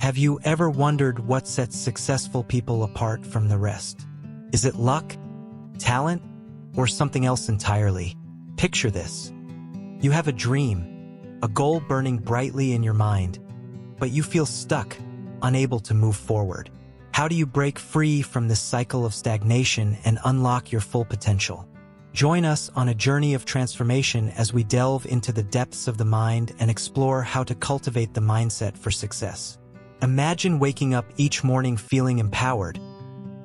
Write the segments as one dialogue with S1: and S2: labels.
S1: Have you ever wondered what sets successful people apart from the rest? Is it luck, talent, or something else entirely? Picture this. You have a dream, a goal burning brightly in your mind, but you feel stuck, unable to move forward. How do you break free from this cycle of stagnation and unlock your full potential? Join us on a journey of transformation as we delve into the depths of the mind and explore how to cultivate the mindset for success. Imagine waking up each morning feeling empowered,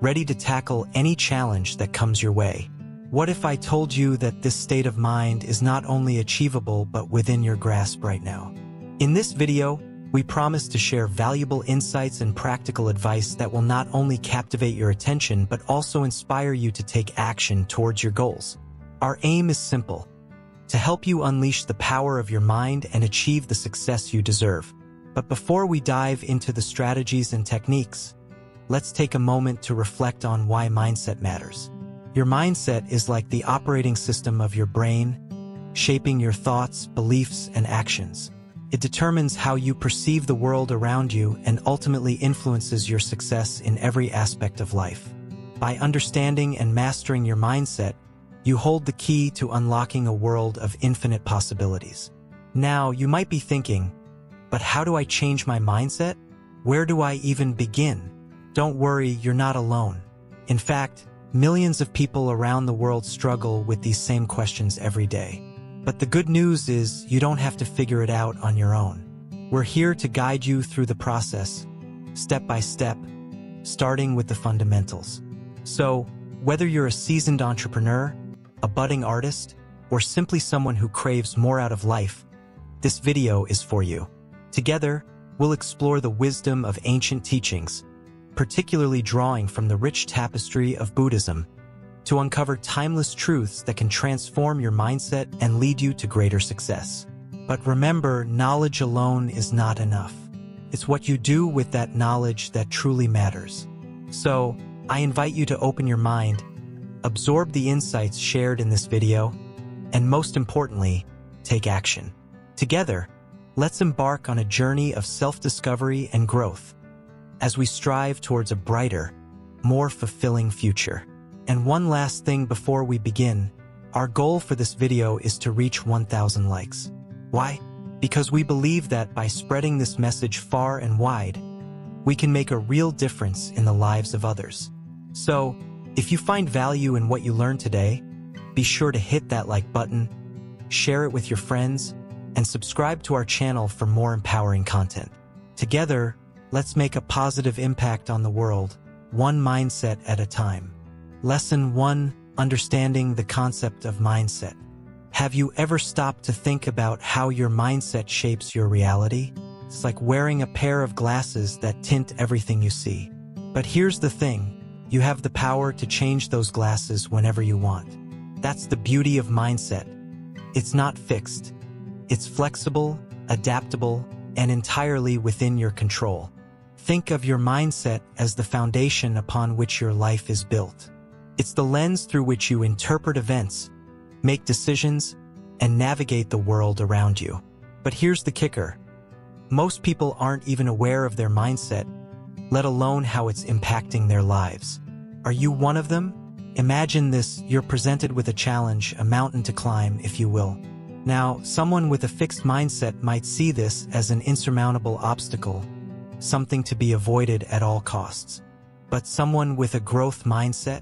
S1: ready to tackle any challenge that comes your way. What if I told you that this state of mind is not only achievable but within your grasp right now? In this video, we promise to share valuable insights and practical advice that will not only captivate your attention but also inspire you to take action towards your goals. Our aim is simple: to help you unleash the power of your mind and achieve the success you deserve. But before we dive into the strategies and techniques, let's take a moment to reflect on why mindset matters. Your mindset is like the operating system of your brain, shaping your thoughts, beliefs, and actions. It determines how you perceive the world around you and ultimately influences your success in every aspect of life. By understanding and mastering your mindset, you hold the key to unlocking a world of infinite possibilities. Now, you might be thinking, but how do I change my mindset? Where do I even begin? Don't worry, you're not alone. In fact, millions of people around the world struggle with these same questions every day. But the good news is you don't have to figure it out on your own. We're here to guide you through the process, step by step, starting with the fundamentals. So, whether you're a seasoned entrepreneur, a budding artist, or simply someone who craves more out of life, this video is for you. Together, we'll explore the wisdom of ancient teachings, particularly drawing from the rich tapestry of Buddhism, to uncover timeless truths that can transform your mindset and lead you to greater success. But remember, knowledge alone is not enough. It's what you do with that knowledge that truly matters. So, I invite you to open your mind, absorb the insights shared in this video, and most importantly, take action. Together, let's embark on a journey of self-discovery and growth as we strive towards a brighter, more fulfilling future. And one last thing before we begin, our goal for this video is to reach 1,000 likes. Why? Because we believe that by spreading this message far and wide, we can make a real difference in the lives of others. So, if you find value in what you learned today, be sure to hit that like button, share it with your friends, and subscribe to our channel for more empowering content. Together, let's make a positive impact on the world, one mindset at a time. Lesson 1: Understanding the concept of mindset. Have you ever stopped to think about how your mindset shapes your reality? It's like wearing a pair of glasses that tint everything you see. But here's the thing: you have the power to change those glasses whenever you want. That's the beauty of mindset. It's not fixed. It's flexible, adaptable, and entirely within your control. Think of your mindset as the foundation upon which your life is built. It's the lens through which you interpret events, make decisions, and navigate the world around you. But here's the kicker: most people aren't even aware of their mindset, let alone how it's impacting their lives. Are you one of them? Imagine this: you're presented with a challenge, a mountain to climb, if you will. Now, someone with a fixed mindset might see this as an insurmountable obstacle, something to be avoided at all costs. But someone with a growth mindset,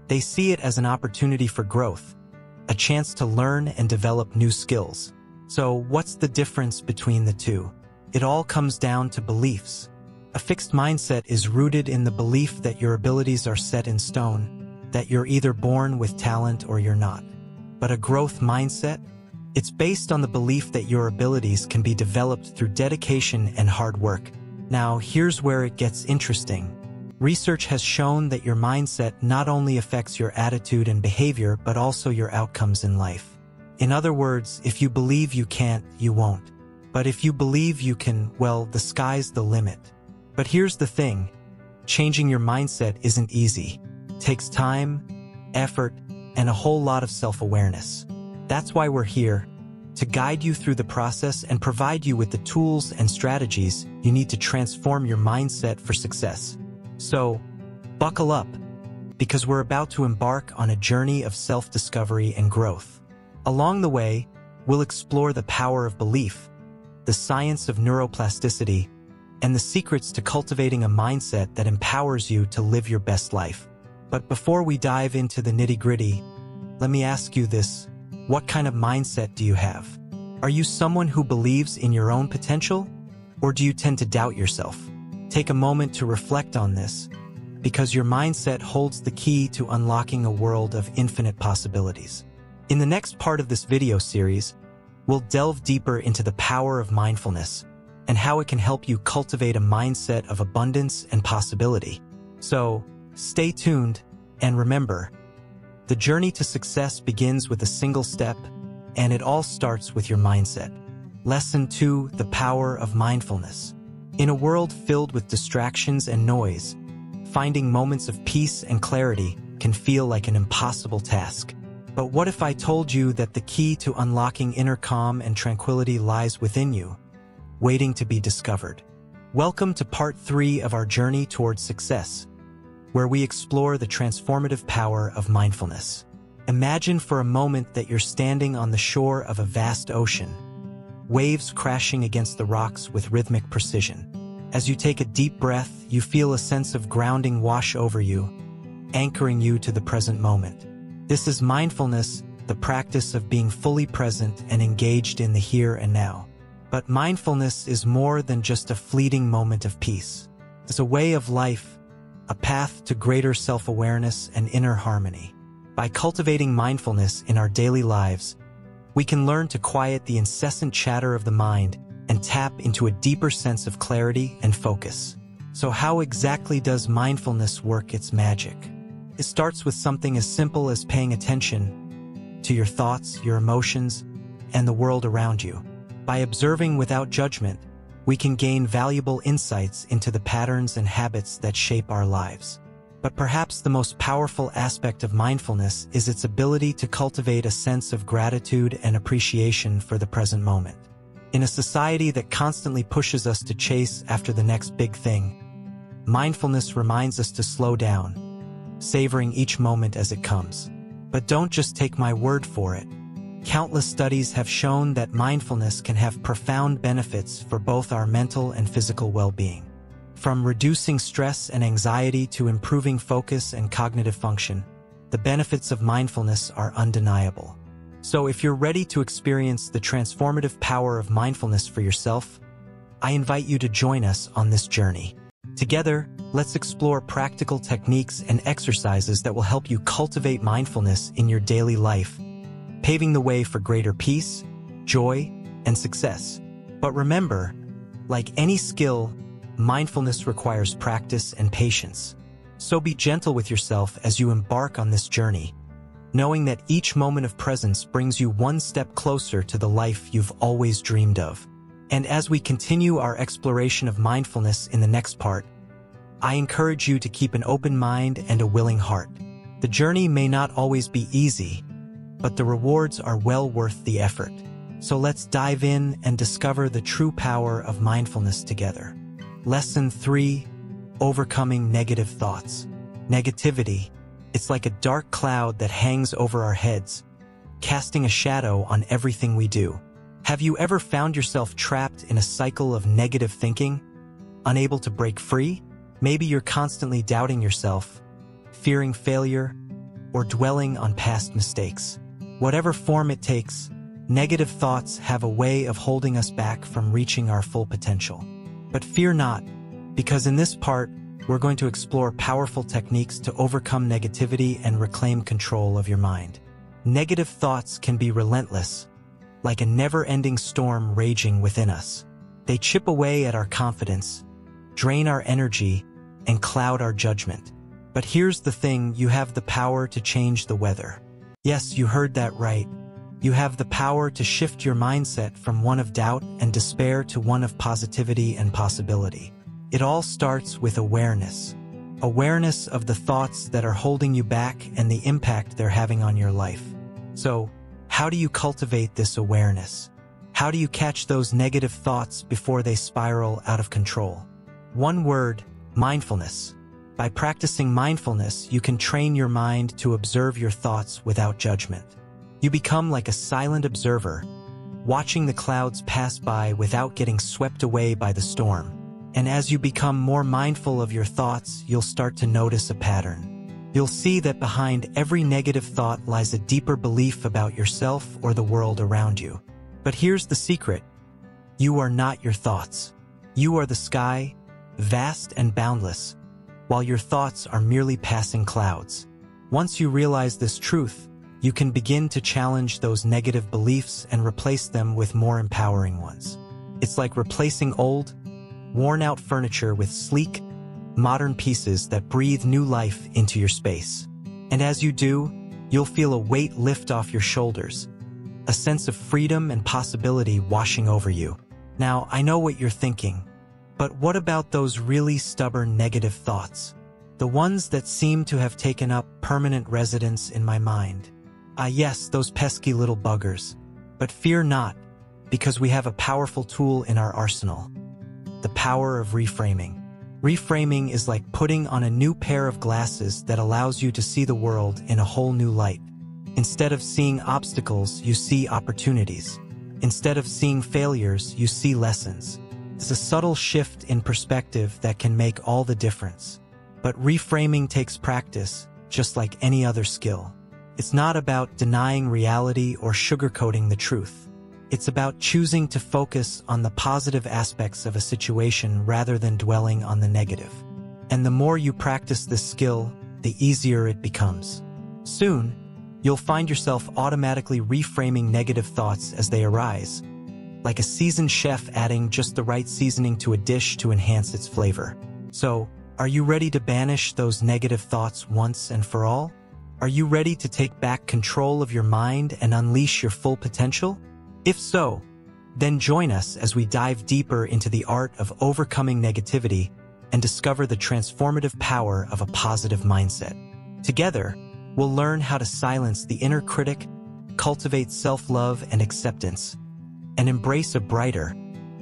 S1: they see it as an opportunity for growth, a chance to learn and develop new skills. So what's the difference between the two? It all comes down to beliefs. A fixed mindset is rooted in the belief that your abilities are set in stone, that you're either born with talent or you're not. But a growth mindset? It's based on the belief that your abilities can be developed through dedication and hard work. Now, here's where it gets interesting. Research has shown that your mindset not only affects your attitude and behavior, but also your outcomes in life. In other words, if you believe you can't, you won't. But if you believe you can, well, the sky's the limit. But here's the thing: changing your mindset isn't easy. It takes time, effort, and a whole lot of self-awareness. That's why we're here, to guide you through the process and provide you with the tools and strategies you need to transform your mindset for success. So, buckle up, because we're about to embark on a journey of self-discovery and growth. Along the way, we'll explore the power of belief, the science of neuroplasticity, and the secrets to cultivating a mindset that empowers you to live your best life. But before we dive into the nitty-gritty, let me ask you this: what kind of mindset do you have? Are you someone who believes in your own potential, or do you tend to doubt yourself? Take a moment to reflect on this, because your mindset holds the key to unlocking a world of infinite possibilities. In the next part of this video series, we'll delve deeper into the power of mindfulness and how it can help you cultivate a mindset of abundance and possibility. So, stay tuned, and remember, the journey to success begins with a single step, and it all starts with your mindset. Lesson 2: the power of mindfulness. In a world filled with distractions and noise, finding moments of peace and clarity can feel like an impossible task. But what if I told you that the key to unlocking inner calm and tranquility lies within you, waiting to be discovered? Welcome to part 3 of our journey towards success, where we explore the transformative power of mindfulness. Imagine for a moment that you're standing on the shore of a vast ocean, waves crashing against the rocks with rhythmic precision. As you take a deep breath, you feel a sense of grounding wash over you, anchoring you to the present moment. This is mindfulness, the practice of being fully present and engaged in the here and now. But mindfulness is more than just a fleeting moment of peace. It's a way of life, a path to greater self-awareness and inner harmony. By cultivating mindfulness in our daily lives, we can learn to quiet the incessant chatter of the mind and tap into a deeper sense of clarity and focus. So how exactly does mindfulness work its magic? It starts with something as simple as paying attention to your thoughts, your emotions, and the world around you. By observing without judgment, we can gain valuable insights into the patterns and habits that shape our lives. But perhaps the most powerful aspect of mindfulness is its ability to cultivate a sense of gratitude and appreciation for the present moment. In a society that constantly pushes us to chase after the next big thing, mindfulness reminds us to slow down, savoring each moment as it comes. But don't just take my word for it. Countless studies have shown that mindfulness can have profound benefits for both our mental and physical well-being. From reducing stress and anxiety to improving focus and cognitive function, the benefits of mindfulness are undeniable. So if you're ready to experience the transformative power of mindfulness for yourself, I invite you to join us on this journey. Together, let's explore practical techniques and exercises that will help you cultivate mindfulness in your daily life, paving the way for greater peace, joy, and success. But remember, like any skill, mindfulness requires practice and patience. So be gentle with yourself as you embark on this journey, knowing that each moment of presence brings you one step closer to the life you've always dreamed of. And as we continue our exploration of mindfulness in the next part, I encourage you to keep an open mind and a willing heart. The journey may not always be easy, but the rewards are well worth the effort. So let's dive in and discover the true power of mindfulness together. Lesson 3: overcoming negative thoughts. Negativity, it's like a dark cloud that hangs over our heads, casting a shadow on everything we do. Have you ever found yourself trapped in a cycle of negative thinking, unable to break free? Maybe you're constantly doubting yourself, fearing failure, or dwelling on past mistakes. Whatever form it takes, negative thoughts have a way of holding us back from reaching our full potential. But fear not, because in this part, we're going to explore powerful techniques to overcome negativity and reclaim control of your mind. Negative thoughts can be relentless, like a never-ending storm raging within us. They chip away at our confidence, drain our energy, and cloud our judgment. But here's the thing: you have the power to change the weather. Yes, you heard that right. You have the power to shift your mindset from one of doubt and despair to one of positivity and possibility. It all starts with awareness. Awareness of the thoughts that are holding you back and the impact they're having on your life. So, How do you cultivate this awareness? How do you catch those negative thoughts before they spiral out of control? One word: mindfulness. By practicing mindfulness, you can train your mind to observe your thoughts without judgment. You become like a silent observer, watching the clouds pass by without getting swept away by the storm. And as you become more mindful of your thoughts, you'll start to notice a pattern. You'll see that behind every negative thought lies a deeper belief about yourself or the world around you. But here's the secret: you are not your thoughts. You are the sky, vast and boundless, while your thoughts are merely passing clouds. Once you realize this truth, you can begin to challenge those negative beliefs and replace them with more empowering ones. It's like replacing old, worn-out furniture with sleek, modern pieces that breathe new life into your space. And as you do, you'll feel a weight lift off your shoulders, a sense of freedom and possibility washing over you. Now, I know what you're thinking, but what about those really stubborn negative thoughts? The ones that seem to have taken up permanent residence in my mind. Yes, those pesky little buggers. But fear not, because we have a powerful tool in our arsenal: the power of reframing. Reframing is like putting on a new pair of glasses that allows you to see the world in a whole new light. Instead of seeing obstacles, you see opportunities. Instead of seeing failures, you see lessons. It's a subtle shift in perspective that can make all the difference. But reframing takes practice, just like any other skill. It's not about denying reality or sugarcoating the truth. It's about choosing to focus on the positive aspects of a situation rather than dwelling on the negative. And the more you practice this skill, the easier it becomes. Soon, you'll find yourself automatically reframing negative thoughts as they arise, like a seasoned chef adding just the right seasoning to a dish to enhance its flavor. So, are you ready to banish those negative thoughts once and for all? Are you ready to take back control of your mind and unleash your full potential? If so, then join us as we dive deeper into the art of overcoming negativity and discover the transformative power of a positive mindset. Together, we'll learn how to silence the inner critic, cultivate self-love and acceptance, and embrace a brighter,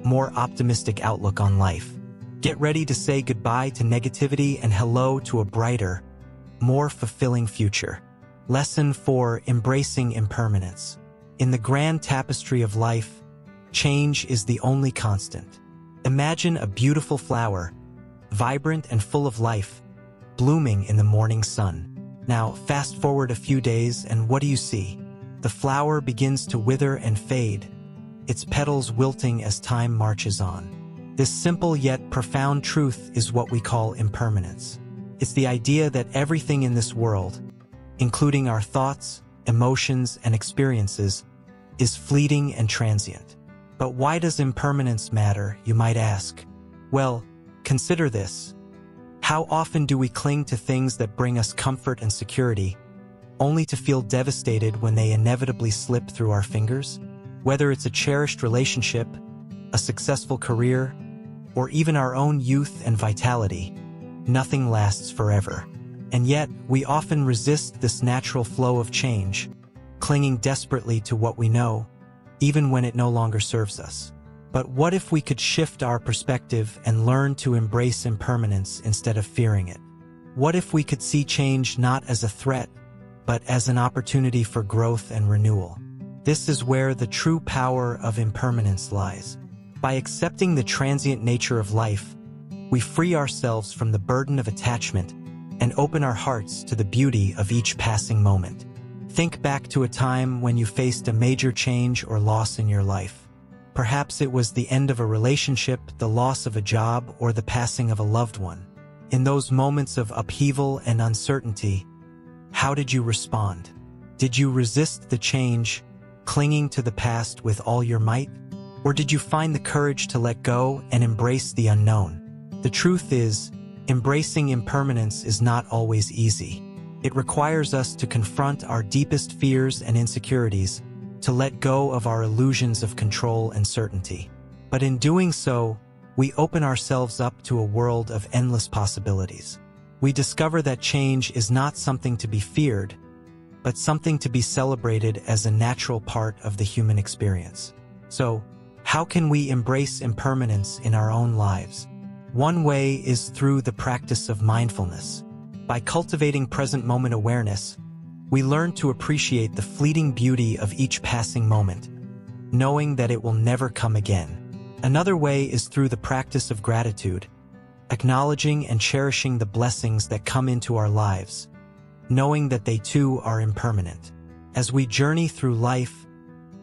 S1: more optimistic outlook on life. Get ready to say goodbye to negativity and hello to a brighter, more fulfilling future. Lesson 4: Embracing Impermanence. In the grand tapestry of life, change is the only constant. Imagine a beautiful flower, vibrant and full of life, blooming in the morning sun. Now, fast forward a few days, and what do you see? The flower begins to wither and fade, its petals wilting as time marches on. This simple yet profound truth is what we call impermanence. It's the idea that everything in this world, including our thoughts, emotions, and experiences, is fleeting and transient. But why does impermanence matter, you might ask? Well, consider this. How often do we cling to things that bring us comfort and security, only to feel devastated when they inevitably slip through our fingers? Whether it's a cherished relationship, a successful career, or even our own youth and vitality, nothing lasts forever. And yet, we often resist this natural flow of change, clinging desperately to what we know, even when it no longer serves us. But what if we could shift our perspective and learn to embrace impermanence instead of fearing it? What if we could see change not as a threat, but as an opportunity for growth and renewal? This is where the true power of impermanence lies. By accepting the transient nature of life, we free ourselves from the burden of attachment and open our hearts to the beauty of each passing moment. Think back to a time when you faced a major change or loss in your life. Perhaps it was the end of a relationship, the loss of a job, or the passing of a loved one. In those moments of upheaval and uncertainty, how did you respond? Did you resist the change, clinging to the past with all your might? Or did you find the courage to let go and embrace the unknown? The truth is, embracing impermanence is not always easy. It requires us to confront our deepest fears and insecurities, to let go of our illusions of control and certainty. But in doing so, we open ourselves up to a world of endless possibilities. We discover that change is not something to be feared, but something to be celebrated as a natural part of the human experience. So, how can we embrace impermanence in our own lives? One way is through the practice of mindfulness. By cultivating present moment awareness, we learn to appreciate the fleeting beauty of each passing moment, knowing that it will never come again. Another way is through the practice of gratitude, acknowledging and cherishing the blessings that come into our lives, knowing that they too are impermanent. As we journey through life,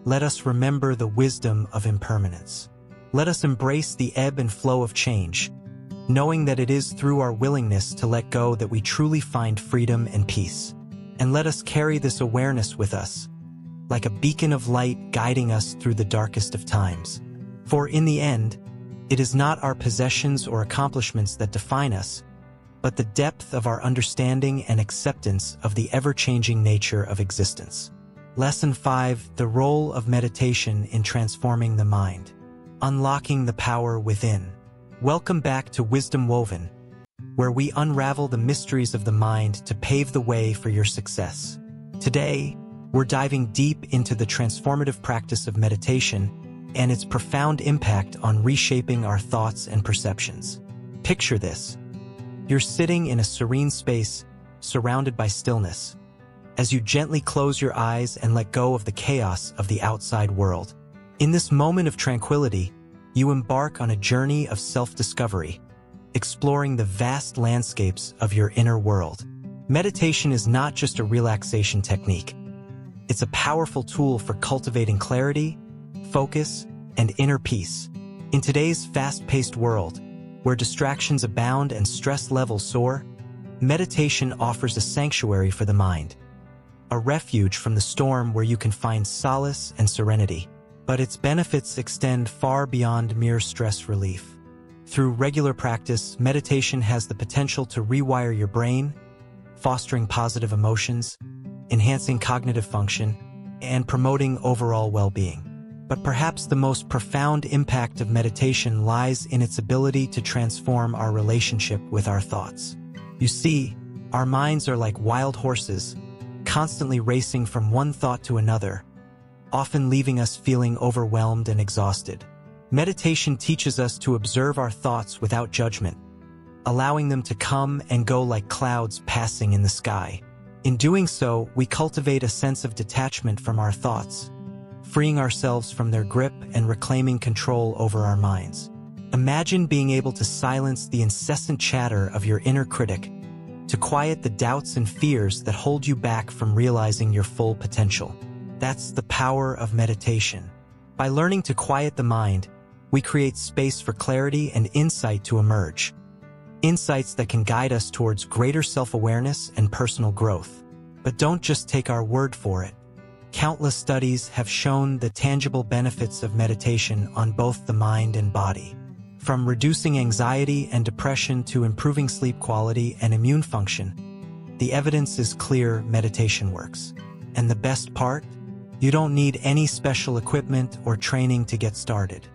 S1: let us remember the wisdom of impermanence. Let us embrace the ebb and flow of change, knowing that it is through our willingness to let go that we truly find freedom and peace. And let us carry this awareness with us, like a beacon of light guiding us through the darkest of times. For in the end, it is not our possessions or accomplishments that define us, but the depth of our understanding and acceptance of the ever-changing nature of existence. Lesson 5: The role of meditation in transforming the mind. Unlocking the power within. Welcome back to Wisdom Woven, where we unravel the mysteries of the mind to pave the way for your success. Today, we're diving deep into the transformative practice of meditation and its profound impact on reshaping our thoughts and perceptions. Picture this. You're sitting in a serene space, surrounded by stillness, as you gently close your eyes and let go of the chaos of the outside world. In this moment of tranquility, you embark on a journey of self-discovery, exploring the vast landscapes of your inner world. Meditation is not just a relaxation technique. It's a powerful tool for cultivating clarity, focus, and inner peace. In today's fast-paced world, where distractions abound and stress levels soar, meditation offers a sanctuary for the mind, a refuge from the storm where you can find solace and serenity. But its benefits extend far beyond mere stress relief. Through regular practice, meditation has the potential to rewire your brain, fostering positive emotions, enhancing cognitive function, and promoting overall well-being. But perhaps the most profound impact of meditation lies in its ability to transform our relationship with our thoughts. You see, our minds are like wild horses, constantly racing from one thought to another, often leaving us feeling overwhelmed and exhausted. Meditation teaches us to observe our thoughts without judgment, allowing them to come and go like clouds passing in the sky. In doing so, we cultivate a sense of detachment from our thoughts, freeing ourselves from their grip and reclaiming control over our minds. Imagine being able to silence the incessant chatter of your inner critic, to quiet the doubts and fears that hold you back from realizing your full potential. That's the power of meditation. By learning to quiet the mind, we create space for clarity and insight to emerge. Insights that can guide us towards greater self-awareness and personal growth. But don't just take our word for it. Countless studies have shown the tangible benefits of meditation on both the mind and body. From reducing anxiety and depression to improving sleep quality and immune function, the evidence is clear: meditation works. And the best part? You don't need any special equipment or training to get started.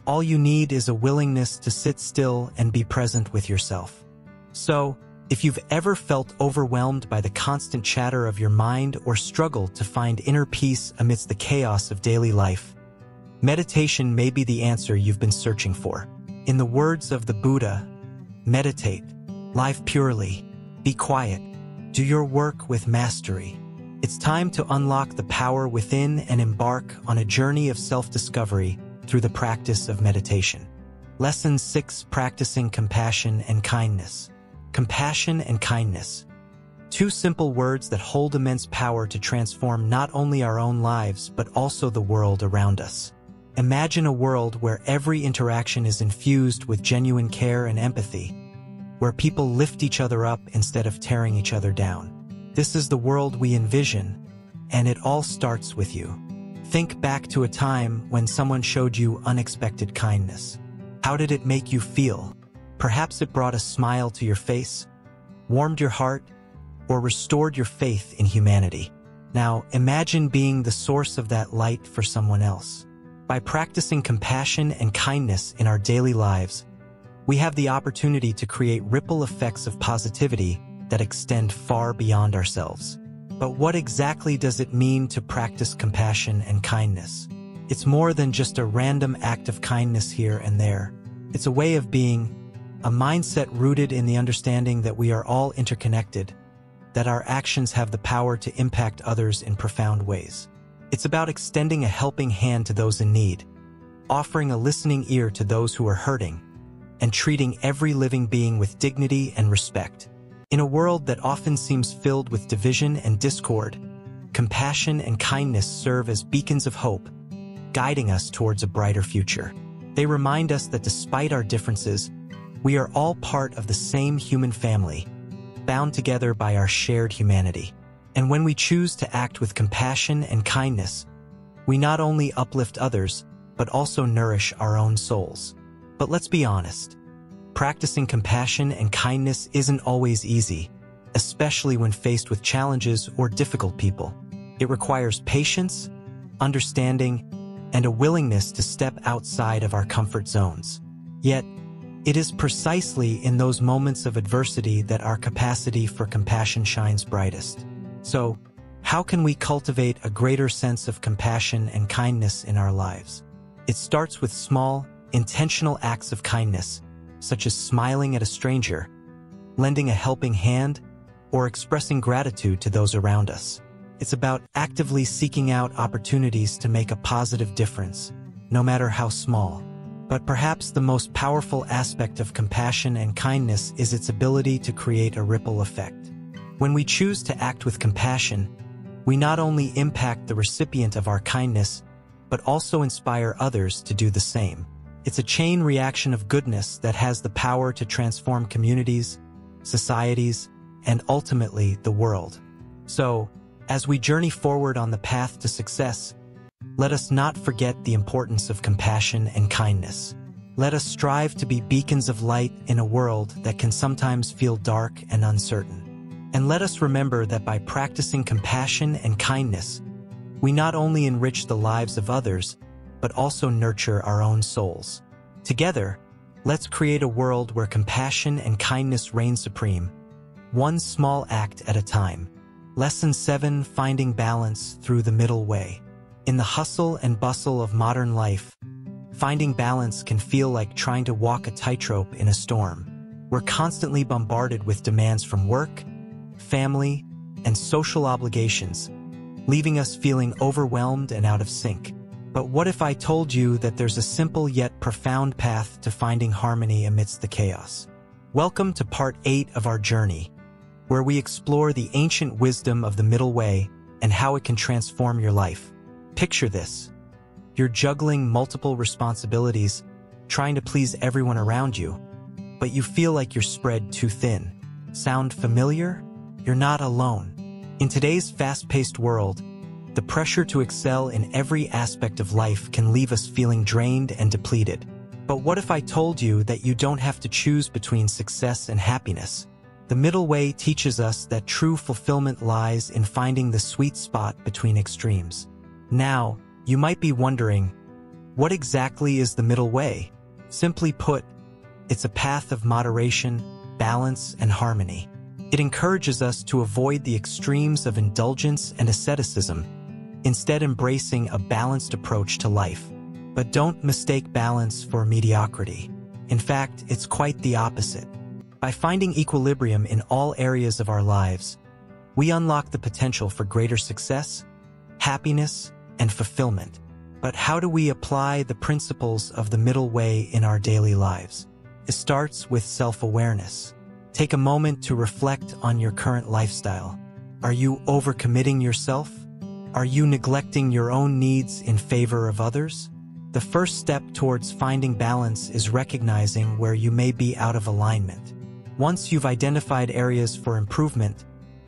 S1: All you need is a willingness to sit still and be present with yourself. So, if you've ever felt overwhelmed by the constant chatter of your mind or struggled to find inner peace amidst the chaos of daily life, meditation may be the answer you've been searching for. In the words of the Buddha, meditate, live purely, be quiet, do your work with mastery. It's time to unlock the power within and embark on a journey of self-discovery through the practice of meditation. Lesson 6: Practicing compassion and kindness. Compassion and kindness. Two simple words that hold immense power to transform not only our own lives but also the world around us. Imagine a world where every interaction is infused with genuine care and empathy, where people lift each other up instead of tearing each other down. This is the world we envision, and it all starts with you. Think back to a time when someone showed you unexpected kindness. How did it make you feel? Perhaps it brought a smile to your face, warmed your heart, or restored your faith in humanity. Now, imagine being the source of that light for someone else. By practicing compassion and kindness in our daily lives, we have the opportunity to create ripple effects of positivity that extend far beyond ourselves. But what exactly does it mean to practice compassion and kindness? It's more than just a random act of kindness here and there. It's a way of being, a mindset rooted in the understanding that we are all interconnected, that our actions have the power to impact others in profound ways. It's about extending a helping hand to those in need, offering a listening ear to those who are hurting, and treating every living being with dignity and respect. In a world that often seems filled with division and discord, compassion and kindness serve as beacons of hope, guiding us towards a brighter future. They remind us that despite our differences, we are all part of the same human family, bound together by our shared humanity. And when we choose to act with compassion and kindness, we not only uplift others, but also nourish our own souls. But let's be honest, practicing compassion and kindness isn't always easy, especially when faced with challenges or difficult people. It requires patience, understanding, and a willingness to step outside of our comfort zones. Yet, it is precisely in those moments of adversity that our capacity for compassion shines brightest. So, how can we cultivate a greater sense of compassion and kindness in our lives? It starts with small, intentional acts of kindness, such as smiling at a stranger, lending a helping hand, or expressing gratitude to those around us. It's about actively seeking out opportunities to make a positive difference, no matter how small. But perhaps the most powerful aspect of compassion and kindness is its ability to create a ripple effect. When we choose to act with compassion, we not only impact the recipient of our kindness, but also inspire others to do the same. It's a chain reaction of goodness that has the power to transform communities, societies, and ultimately the world. So, as we journey forward on the path to success, let us not forget the importance of compassion and kindness. Let us strive to be beacons of light in a world that can sometimes feel dark and uncertain. And let us remember that by practicing compassion and kindness, we not only enrich the lives of others, but also nurture our own souls. Together, let's create a world where compassion and kindness reign supreme, one small act at a time. Lesson 7: Finding Balance Through the Middle Way. In the hustle and bustle of modern life, finding balance can feel like trying to walk a tightrope in a storm. We're constantly bombarded with demands from work, family, and social obligations, leaving us feeling overwhelmed and out of sync. But what if I told you that there's a simple yet profound path to finding harmony amidst the chaos? Welcome to part 8 of our journey, where we explore the ancient wisdom of the middle way and how it can transform your life. Picture this. You're juggling multiple responsibilities, trying to please everyone around you, but you feel like you're spread too thin. Sound familiar? You're not alone. In today's fast-paced world, the pressure to excel in every aspect of life can leave us feeling drained and depleted. But what if I told you that you don't have to choose between success and happiness? The middle way teaches us that true fulfillment lies in finding the sweet spot between extremes. Now, you might be wondering, what exactly is the middle way? Simply put, it's a path of moderation, balance, and harmony. It encourages us to avoid the extremes of indulgence and asceticism, instead embracing a balanced approach to life. But don't mistake balance for mediocrity. In fact, it's quite the opposite. By finding equilibrium in all areas of our lives, we unlock the potential for greater success, happiness, and fulfillment. But how do we apply the principles of the middle way in our daily lives? It starts with self-awareness. Take a moment to reflect on your current lifestyle. Are you overcommitting yourself? Are you neglecting your own needs in favor of others? The first step towards finding balance is recognizing where you may be out of alignment. Once you've identified areas for improvement,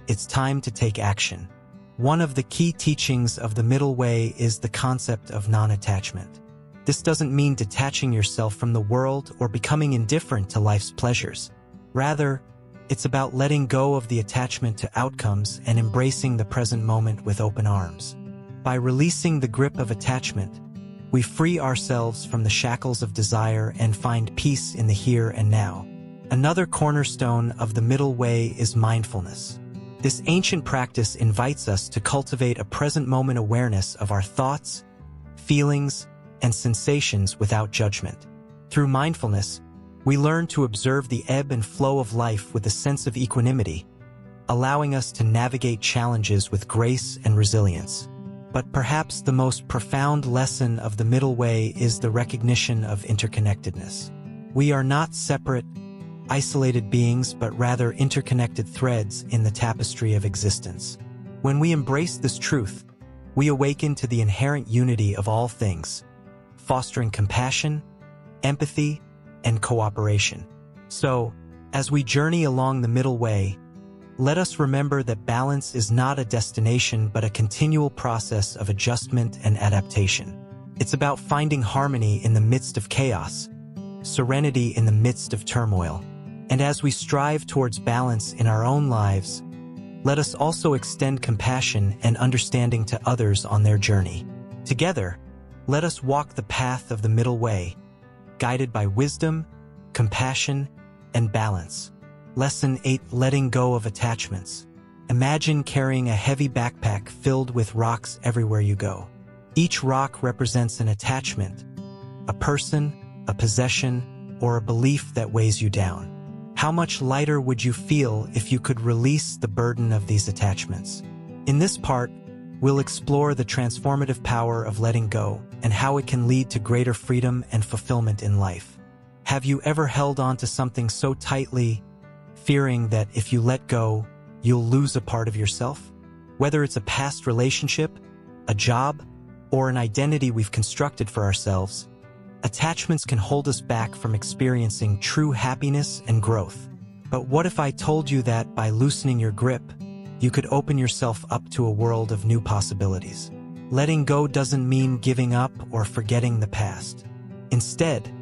S1: it's time to take action. One of the key teachings of the middle way is the concept of non-attachment. This doesn't mean detaching yourself from the world or becoming indifferent to life's pleasures. Rather, it's about letting go of the attachment to outcomes and embracing the present moment with open arms. By releasing the grip of attachment, we free ourselves from the shackles of desire and find peace in the here and now. Another cornerstone of the middle way is mindfulness. This ancient practice invites us to cultivate a present-moment awareness of our thoughts, feelings, and sensations without judgment. Through mindfulness, we learn to observe the ebb and flow of life with a sense of equanimity, allowing us to navigate challenges with grace and resilience. But perhaps the most profound lesson of the middle way is the recognition of interconnectedness. We are not separate, isolated beings, but rather interconnected threads in the tapestry of existence. When we embrace this truth, we awaken to the inherent unity of all things, fostering compassion, empathy, and cooperation. So, as we journey along the middle way, let us remember that balance is not a destination but a continual process of adjustment and adaptation. It's about finding harmony in the midst of chaos, serenity in the midst of turmoil. And as we strive towards balance in our own lives, let us also extend compassion and understanding to others on their journey. Together, let us walk the path of the middle way, guided by wisdom, compassion, and balance. Lesson 8: Letting go of attachments. Imagine carrying a heavy backpack filled with rocks everywhere you go. Each rock represents an attachment, a person, a possession, or a belief that weighs you down. How much lighter would you feel if you could release the burden of these attachments? In this part, we'll explore the transformative power of letting go and how it can lead to greater freedom and fulfillment in life. Have you ever held on to something so tightly, fearing that if you let go, you'll lose a part of yourself? Whether it's a past relationship, a job, or an identity we've constructed for ourselves, attachments can hold us back from experiencing true happiness and growth. But what if I told you that by loosening your grip, you could open yourself up to a world of new possibilities? Letting go doesn't mean giving up or forgetting the past. Instead,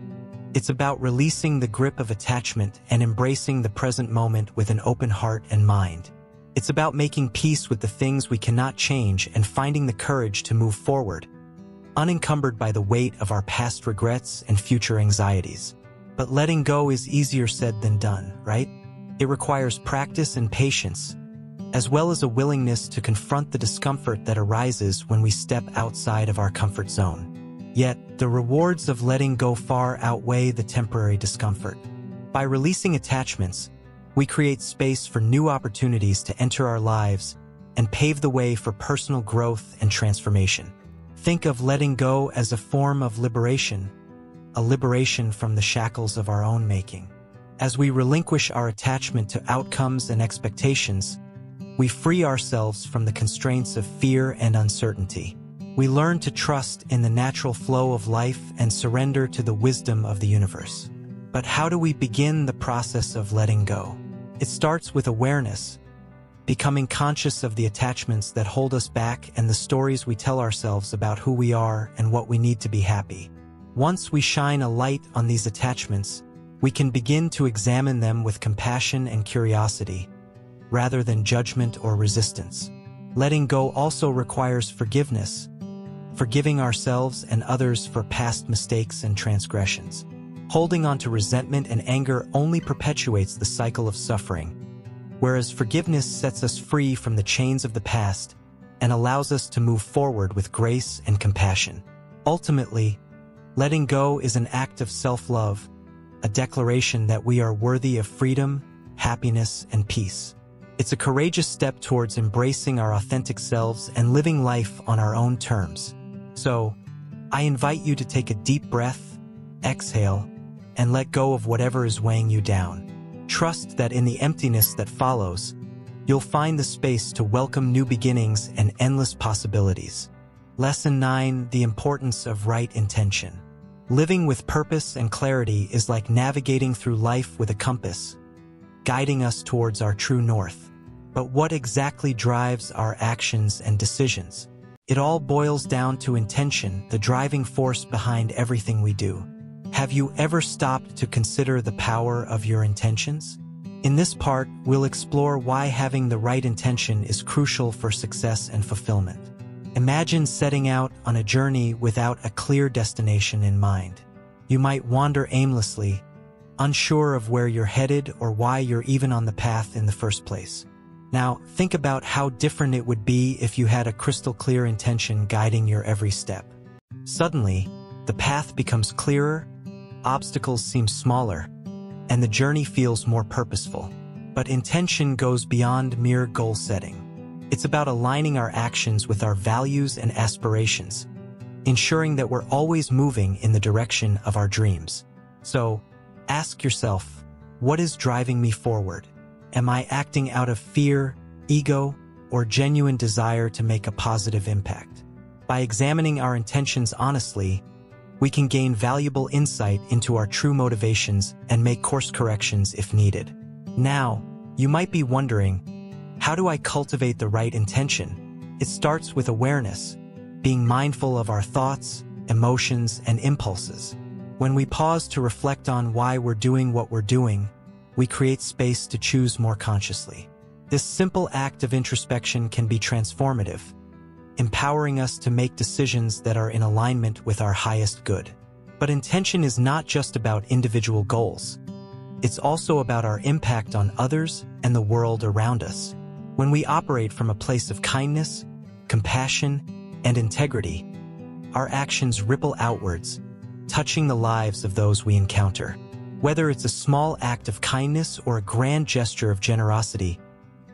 S1: it's about releasing the grip of attachment and embracing the present moment with an open heart and mind. It's about making peace with the things we cannot change and finding the courage to move forward, unencumbered by the weight of our past regrets and future anxieties. But letting go is easier said than done, right? It requires practice and patience, as well as a willingness to confront the discomfort that arises when we step outside of our comfort zone. Yet, the rewards of letting go far outweigh the temporary discomfort. By releasing attachments, we create space for new opportunities to enter our lives and pave the way for personal growth and transformation. Think of letting go as a form of liberation, a liberation from the shackles of our own making. As we relinquish our attachment to outcomes and expectations, we free ourselves from the constraints of fear and uncertainty. We learn to trust in the natural flow of life and surrender to the wisdom of the universe. But how do we begin the process of letting go? It starts with awareness, becoming conscious of the attachments that hold us back and the stories we tell ourselves about who we are and what we need to be happy. Once we shine a light on these attachments, we can begin to examine them with compassion and curiosity, rather than judgment or resistance. Letting go also requires forgiveness, forgiving ourselves and others for past mistakes and transgressions. Holding on to resentment and anger only perpetuates the cycle of suffering, whereas forgiveness sets us free from the chains of the past and allows us to move forward with grace and compassion. Ultimately, letting go is an act of self-love, a declaration that we are worthy of freedom, happiness, and peace. It's a courageous step towards embracing our authentic selves and living life on our own terms. So, I invite you to take a deep breath, exhale, and let go of whatever is weighing you down. Trust that in the emptiness that follows, you'll find the space to welcome new beginnings and endless possibilities. Lesson 9: The importance of right intention. Living with purpose and clarity is like navigating through life with a compass, guiding us towards our true north. But what exactly drives our actions and decisions? It all boils down to intention, the driving force behind everything we do. Have you ever stopped to consider the power of your intentions? In this part, we'll explore why having the right intention is crucial for success and fulfillment. Imagine setting out on a journey without a clear destination in mind. You might wander aimlessly, unsure of where you're headed or why you're even on the path in the first place. Now, think about how different it would be if you had a crystal clear intention guiding your every step. Suddenly, the path becomes clearer, obstacles seem smaller, and the journey feels more purposeful. But intention goes beyond mere goal setting. It's about aligning our actions with our values and aspirations, ensuring that we're always moving in the direction of our dreams. So, ask yourself, what is driving me forward? Am I acting out of fear, ego, or genuine desire to make a positive impact? By examining our intentions honestly, we can gain valuable insight into our true motivations and make course corrections if needed. Now, you might be wondering, how do I cultivate the right intention? It starts with awareness, being mindful of our thoughts, emotions, and impulses. When we pause to reflect on why we're doing what we're doing, we create space to choose more consciously. This simple act of introspection can be transformative, empowering us to make decisions that are in alignment with our highest good. But intention is not just about individual goals. It's also about our impact on others and the world around us. When we operate from a place of kindness, compassion, and integrity, our actions ripple outwards, touching the lives of those we encounter. Whether it's a small act of kindness or a grand gesture of generosity,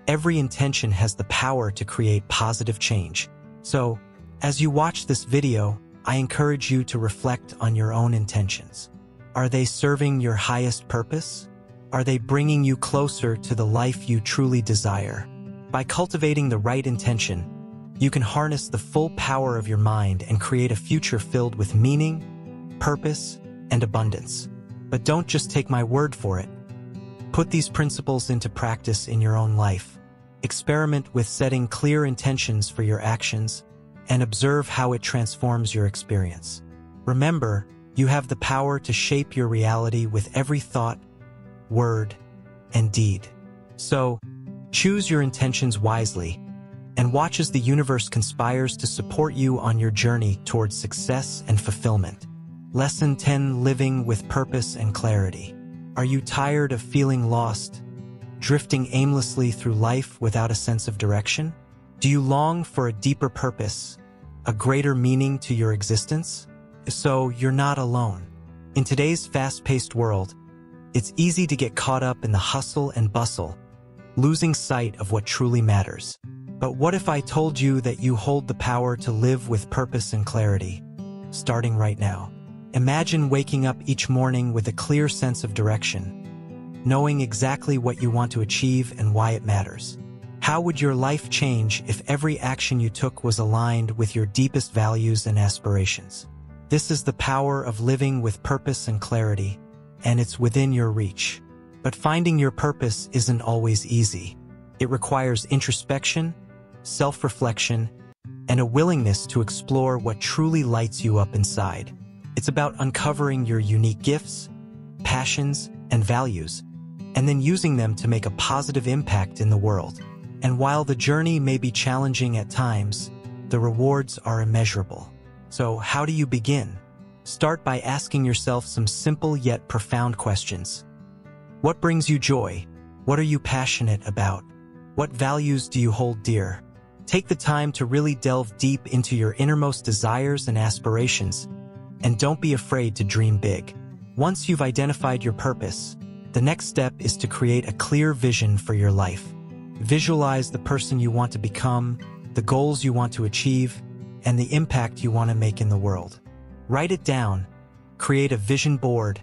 S1: every intention has the power to create positive change. So, as you watch this video, I encourage you to reflect on your own intentions. Are they serving your highest purpose? Are they bringing you closer to the life you truly desire? By cultivating the right intention, you can harness the full power of your mind and create a future filled with meaning, purpose, and abundance. But don't just take my word for it. Put these principles into practice in your own life. Experiment with setting clear intentions for your actions and observe how it transforms your experience. Remember, you have the power to shape your reality with every thought, word, and deed. So, choose your intentions wisely and watch as the universe conspires to support you on your journey towards success and fulfillment. Lesson 10: Living with Purpose and Clarity. Are you tired of feeling lost, drifting aimlessly through life without a sense of direction? Do you long for a deeper purpose, a greater meaning to your existence? So, you're not alone. In today's fast-paced world, it's easy to get caught up in the hustle and bustle, losing sight of what truly matters. But what if I told you that you hold the power to live with purpose and clarity, starting right now? Imagine waking up each morning with a clear sense of direction, knowing exactly what you want to achieve and why it matters. How would your life change if every action you took was aligned with your deepest values and aspirations? This is the power of living with purpose and clarity, and it's within your reach. But finding your purpose isn't always easy. It requires introspection, self-reflection, and a willingness to explore what truly lights you up inside. It's about uncovering your unique gifts, passions, and values, and then using them to make a positive impact in the world. And while the journey may be challenging at times, the rewards are immeasurable. So, how do you begin? Start by asking yourself some simple yet profound questions. What brings you joy? What are you passionate about? What values do you hold dear? Take the time to really delve deep into your innermost desires and aspirations, and don't be afraid to dream big. Once you've identified your purpose, the next step is to create a clear vision for your life. Visualize the person you want to become, the goals you want to achieve, and the impact you want to make in the world. Write it down, create a vision board,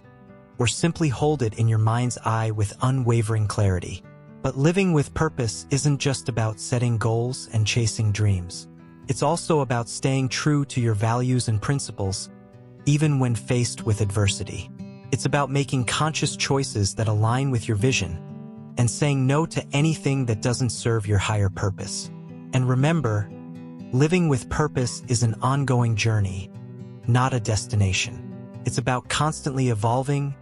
S1: or simply hold it in your mind's eye with unwavering clarity. But living with purpose isn't just about setting goals and chasing dreams. It's also about staying true to your values and principles, even when faced with adversity. It's about making conscious choices that align with your vision and saying no to anything that doesn't serve your higher purpose. And remember, living with purpose is an ongoing journey, not a destination. It's about constantly evolving,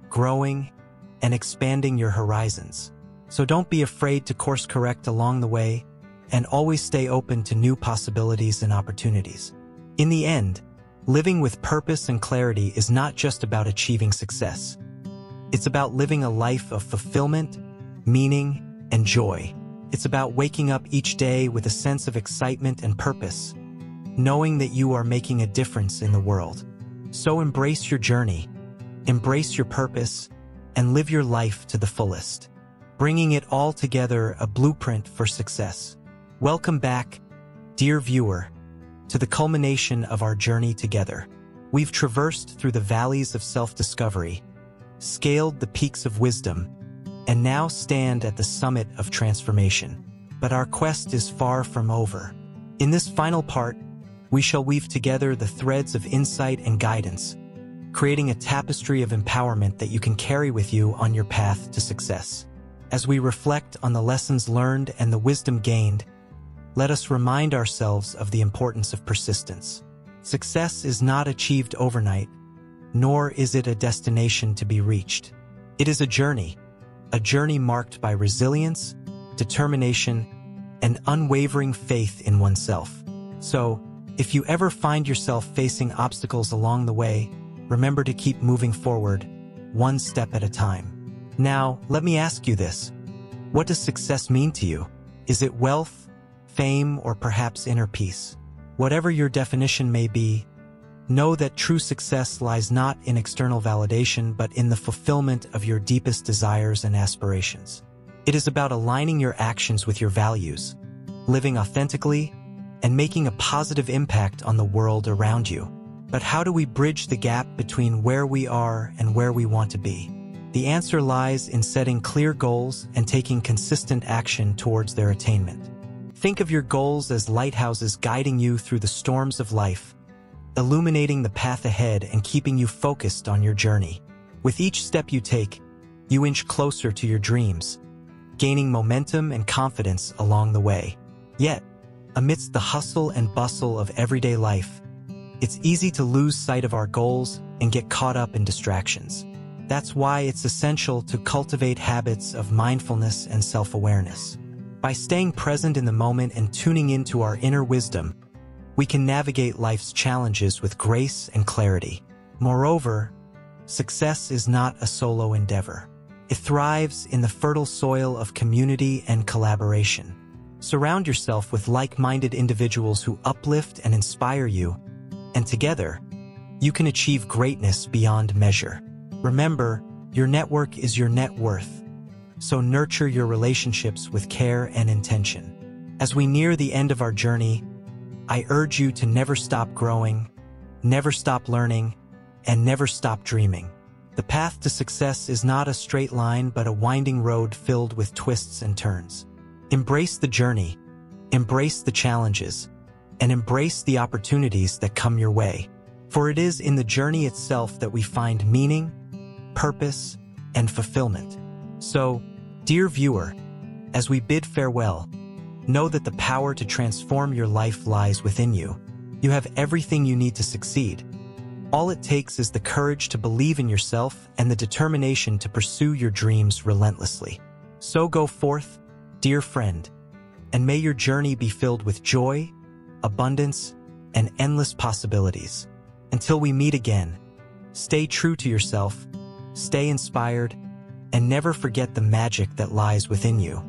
S1: growing, and expanding your horizons. So don't be afraid to course correct along the way, and always stay open to new possibilities and opportunities. In the end, living with purpose and clarity is not just about achieving success. It's about living a life of fulfillment, meaning, and joy. It's about waking up each day with a sense of excitement and purpose, knowing that you are making a difference in the world. So embrace your journey, embrace your purpose, and live your life to the fullest, bringing it all together, a blueprint for success. Welcome back, dear viewer, to the culmination of our journey together. We've traversed through the valleys of self-discovery, scaled the peaks of wisdom, and now stand at the summit of transformation. But our quest is far from over. In this final part, we shall weave together the threads of insight and guidance, creating a tapestry of empowerment that you can carry with you on your path to success. As we reflect on the lessons learned and the wisdom gained, let us remind ourselves of the importance of persistence. Success is not achieved overnight, nor is it a destination to be reached. It is a journey marked by resilience, determination, and unwavering faith in oneself. So, if you ever find yourself facing obstacles along the way, remember to keep moving forward, one step at a time. Now, let me ask you this. What does success mean to you? Is it wealth, fame, or perhaps inner peace? Whatever your definition may be, know that true success lies not in external validation but in the fulfillment of your deepest desires and aspirations. It is about aligning your actions with your values, living authentically, and making a positive impact on the world around you. But how do we bridge the gap between where we are and where we want to be? The answer lies in setting clear goals and taking consistent action towards their attainment. Think of your goals as lighthouses guiding you through the storms of life, illuminating the path ahead and keeping you focused on your journey. With each step you take, you inch closer to your dreams, gaining momentum and confidence along the way. Yet, amidst the hustle and bustle of everyday life, it's easy to lose sight of our goals and get caught up in distractions. That's why it's essential to cultivate habits of mindfulness and self-awareness. By staying present in the moment and tuning into our inner wisdom, we can navigate life's challenges with grace and clarity. Moreover, success is not a solo endeavor. It thrives in the fertile soil of community and collaboration. Surround yourself with like-minded individuals who uplift and inspire you, and together, you can achieve greatness beyond measure. Remember, your network is your net worth, so nurture your relationships with care and intention. As we near the end of our journey, I urge you to never stop growing, never stop learning, and never stop dreaming. The path to success is not a straight line but a winding road filled with twists and turns. Embrace the journey, embrace the challenges, and embrace the opportunities that come your way. For it is in the journey itself that we find meaning, purpose, and fulfillment. So, dear viewer, as we bid farewell, know that the power to transform your life lies within you. You have everything you need to succeed. All it takes is the courage to believe in yourself and the determination to pursue your dreams relentlessly. So go forth, dear friend, and may your journey be filled with joy, abundance, and endless possibilities. Until we meet again, stay true to yourself, stay inspired, and never forget the magic that lies within you.